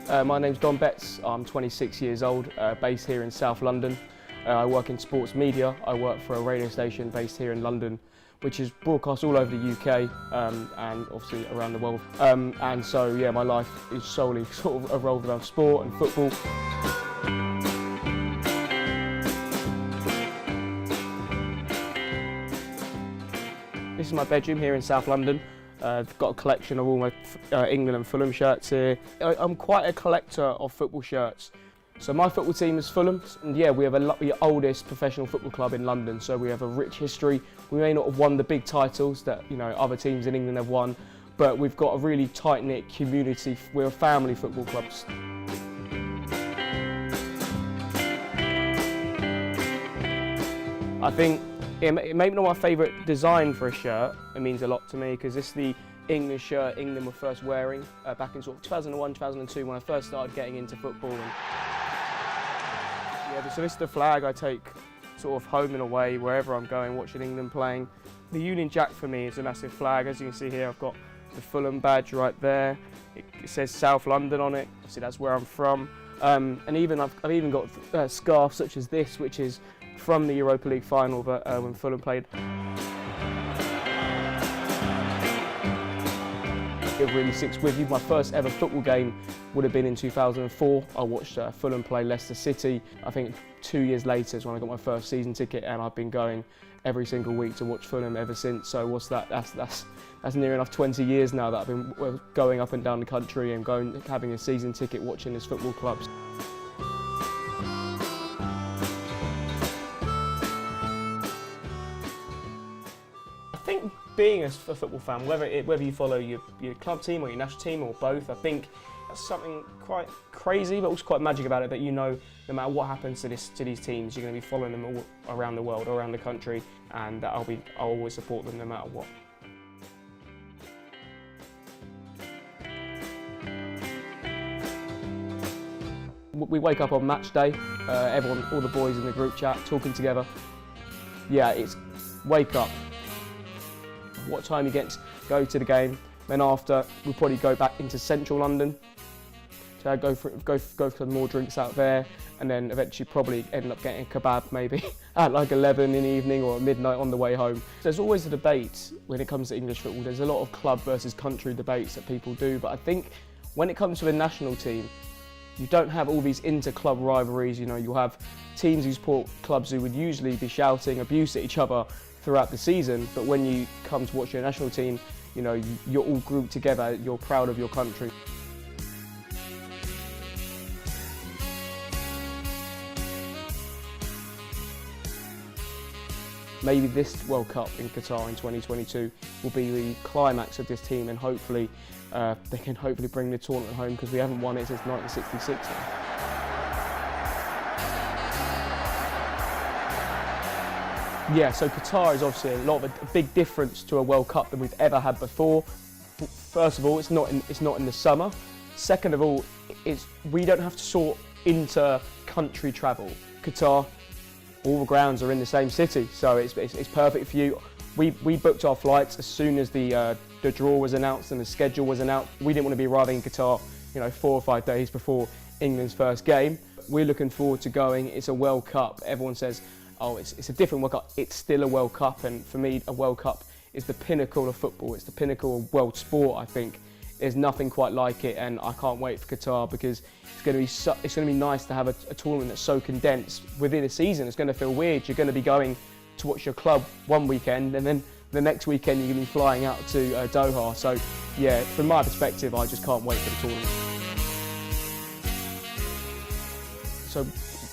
My name's Don Betts. I'm 26 years old, based here in South London. I work in sports media. I work for a radio station based here in London, which is broadcast all over the UK and obviously around the world. And so, yeah, my life is solely sort of revolved around sport and football. This is my bedroom here in South London. I've got a collection of all my England and Fulham shirts here. I'm quite a collector of football shirts. So my football team is Fulham, and yeah, we have the oldest professional football club in London, so we have a rich history. We may not have won the big titles that other teams in England have won, but we've got a really tight-knit community. We're a family football club. I think it may be not my favourite design for a shirt. It means a lot to me because this is the England shirt England were first wearing back in sort of 2001, 2002 when I first started getting into football. And yeah, so this is the flag I take sort of home and away wherever I'm going, watching England playing. The Union Jack for me is a massive flag. As you can see here, I've got the Fulham badge right there. It says South London on it. See, that's where I'm from. And I've even got scarves such as this, which is from the Europa League final, but when Fulham played. It really sticks with you. My first ever football game would have been in 2004. I watched Fulham play Leicester City. I think 2 years later is when I got my first season ticket, and I've been going every single week to watch Fulham ever since. So what's that? That's near enough 20 years now that I've been going up and down the country and having a season ticket watching this football club. I think being a football fan, whether you follow your club team or your national team or both, I think that's something quite crazy but also quite magic about it, that no matter what happens to these teams, you're going to be following them all around the world, around the country, and that I'll always support them no matter what. We wake up on match day, all the boys in the group chat, talking together. Yeah, it's wake up. What time you get to go to the game, then after we'll probably go back into central London, so go for more drinks out there, and then eventually probably end up getting a kebab maybe at like 11 in the evening or midnight on the way home. There's always a debate when it comes to English football. There's a lot of club versus country debates that people do, but I think when it comes to a national team, you don't have all these inter-club rivalries. You'll have teams who support clubs who would usually be shouting abuse at each other throughout the season, but when you come to watch your national team, you're all grouped together, you're proud of your country. Maybe this World Cup in Qatar in 2022 will be the climax of this team, and hopefully they can bring the tournament home, because we haven't won it since 1966 now. Yeah, so Qatar is obviously a big difference to a World Cup than we've ever had before. First of all, it's not in the summer. Second of all, we don't have to sort inter-country travel. Qatar, all the grounds are in the same city, so it's perfect for you. We booked our flights as soon as the draw was announced and the schedule was announced. We didn't want to be arriving in Qatar, 4 or 5 days before England's first game. We're looking forward to going. It's a World Cup. Everyone says, oh, it's a different World Cup. It's still a World Cup, and for me, a World Cup is the pinnacle of football. It's the pinnacle of world sport, I think. There's nothing quite like it, and I can't wait for Qatar, because it's going to be nice to have a tournament that's so condensed within a season. It's going to feel weird. You're going to be going to watch your club one weekend, and then the next weekend you're going to be flying out to Doha. So, yeah, from my perspective, I just can't wait for the tournament. So,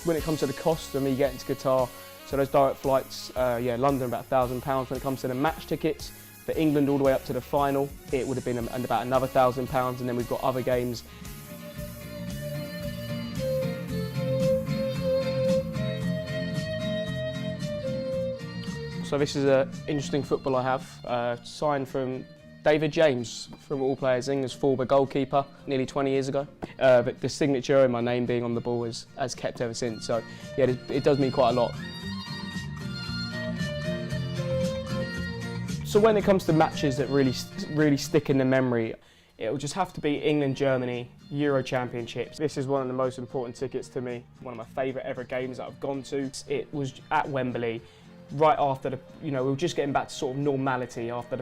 when it comes to the cost of me getting to Qatar, so those direct flights, London about £1,000. When it comes to the match tickets, for England all the way up to the final, it would have been about another £1,000, and then we've got other games. So this is an interesting football I have, signed from David James, from all players, England's former goalkeeper, nearly 20 years ago. But the signature and my name being on the ball has kept ever since, so yeah, it does mean quite a lot. So when it comes to matches that really stick in the memory, It'll just have to be England-Germany Euro Championships. This is one of the most important tickets to me. One of my favourite ever games that I've gone to. It was at Wembley, right after the, we were just getting back to sort of normality after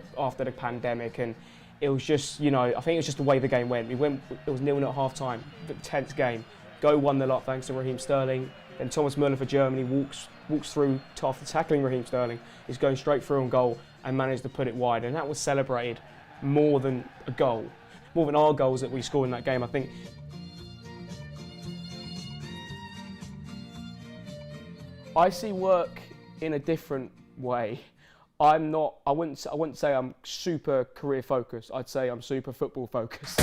the pandemic, and it was just, I think it was just the way the game went. It was 0-0 at half time, the 10th game. Go 1-0 up thanks to Raheem Sterling. Then Thomas Müller for Germany walks through after tackling Raheem Sterling. He's going straight through on goal and managed to put it wide, and that was celebrated more than a goal. More than our goals that we scored in that game, I think. I see work in a different way. I wouldn't say I'm super career focused. I'd say I'm super football focused.